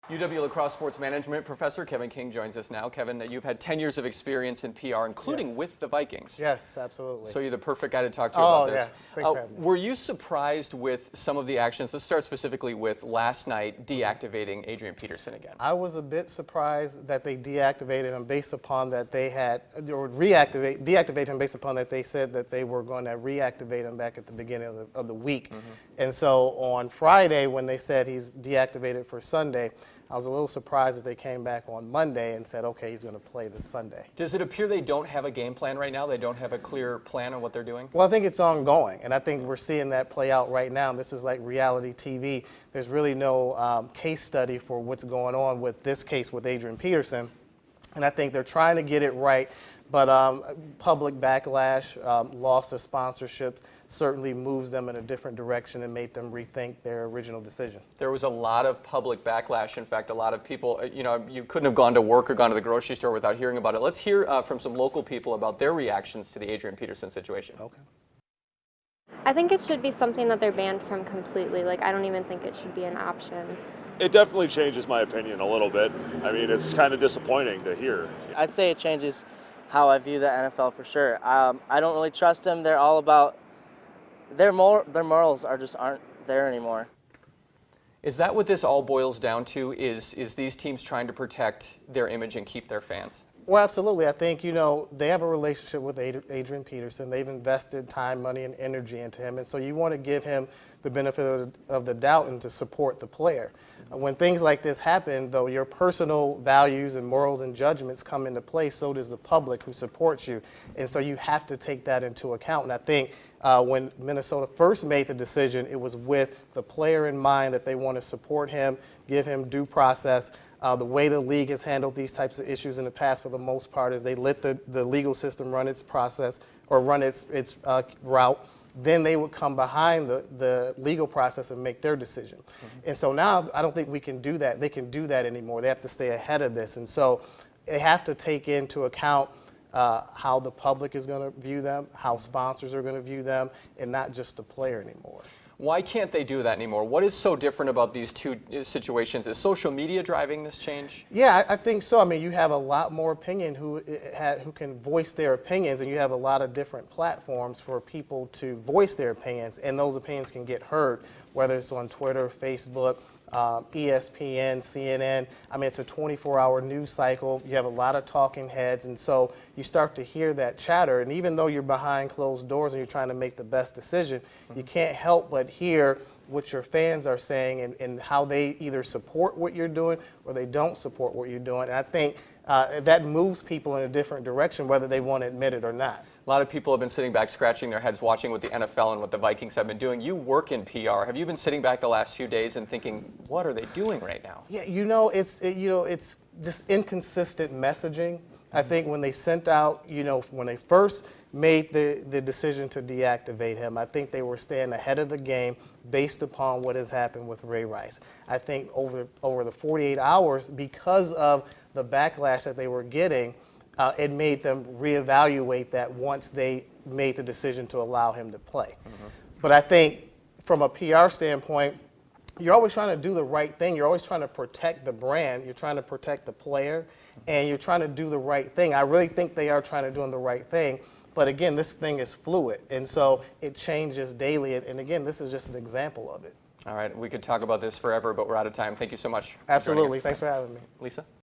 UW La Crosse sports management professor Kevin King joins us now. Kevin, you've had 10 years of experience in PR, including with the Vikings. Yes, absolutely. So you're the perfect guy to talk to about this. Yeah. Thanks for having me. Were you surprised with some of the actions? Let's start specifically with last night deactivating Adrian Peterson again. I was a bit surprised that they deactivated him based upon that they had, or deactivate him based upon that they said that they were going to reactivate him back at the beginning of the week. And so on Friday, when they said he's deactivated for Sunday, I was a little surprised that they came back on Monday and said, okay, he's going to play this Sunday. Does it appear they don't have a game plan right now? They don't have a clear plan on what they're doing? Well, I think it's ongoing, and I think we're seeing that play out right now. This is like reality TV. There's really no case study for what's going on with this case with Adrian Peterson, and I think they're trying to get it right, but public backlash, loss of sponsorships, certainly moves them in a different direction and made them rethink their original decision. There was a lot of public backlash. In fact, a lot of people, you couldn't have gone to work or gone to the grocery store without hearing about it. Let's hear from some local people about their reactions to the Adrian Peterson situation. Okay. I think it should be something that they're banned from completely. Like, I don't even think it should be an option. It definitely changes my opinion a little bit. I mean, it's kind of disappointing to hear. I'd say it changes how I view the NFL for sure. I don't really trust them. They're all about their morals aren't there anymore. Is that what this all boils down to? Is these teams trying to protect their image and keep their fans? Well, absolutely. I think, they have a relationship with Adrian Peterson. They've invested time, money, and energy into him, and so you want to give him the benefit of the doubt and to support the player. When things like this happen, though, your personal values and morals and judgments come into play, so does the public who supports you, and so you have to take that into account. And I think when Minnesota first made the decision, it was with the player in mind that they want to support him, give him due process. The way the league has handled these types of issues in the past, for the most part, is they let the legal system run its process or run its route. Then they would come behind the legal process and make their decision. And so now I don't think we can do that. They can do that anymore. They have to stay ahead of this. And so they have to take into account how the public is going to view them, how sponsors are going to view them, and not just the player anymore. Why can't they do that anymore? What is so different about these two situations? Is social media driving this change? Yeah, I think so. I mean, you have a lot more opinion who can voice their opinions, and you have a lot of different platforms for people to voice their opinions, and those opinions can get heard, whether it's on Twitter, Facebook, ESPN, CNN. I mean, it's a 24-hour news cycle. You have a lot of talking heads, and so you start to hear that chatter. And even though you're behind closed doors and you're trying to make the best decision, you can't help but hear what your fans are saying and how they either support what you're doing or they don't support what you're doing. And I think that moves people in a different direction, whether they want to admit it or not. A lot of people have been sitting back scratching their heads watching what the NFL and what the Vikings have been doing. You work in PR. Have you been sitting back the last few days and thinking, what are they doing right now? Yeah, it's just inconsistent messaging. I think when they sent out, when they first made the decision to deactivate him, I think they were staying ahead of the game based upon what has happened with Ray Rice. I think over the 48 hours, because of the backlash that they were getting, it made them reevaluate that once they made the decision to allow him to play. But I think from a PR standpoint, you're always trying to do the right thing. You're always trying to protect the brand. You're trying to protect the player, and you're trying to do the right thing. I really think they are trying to do the right thing. But again, this thing is fluid, and so it changes daily. And again, this is just an example of it. All right, we could talk about this forever, but we're out of time. Thank you so much. Absolutely. Thanks for having me. Lisa?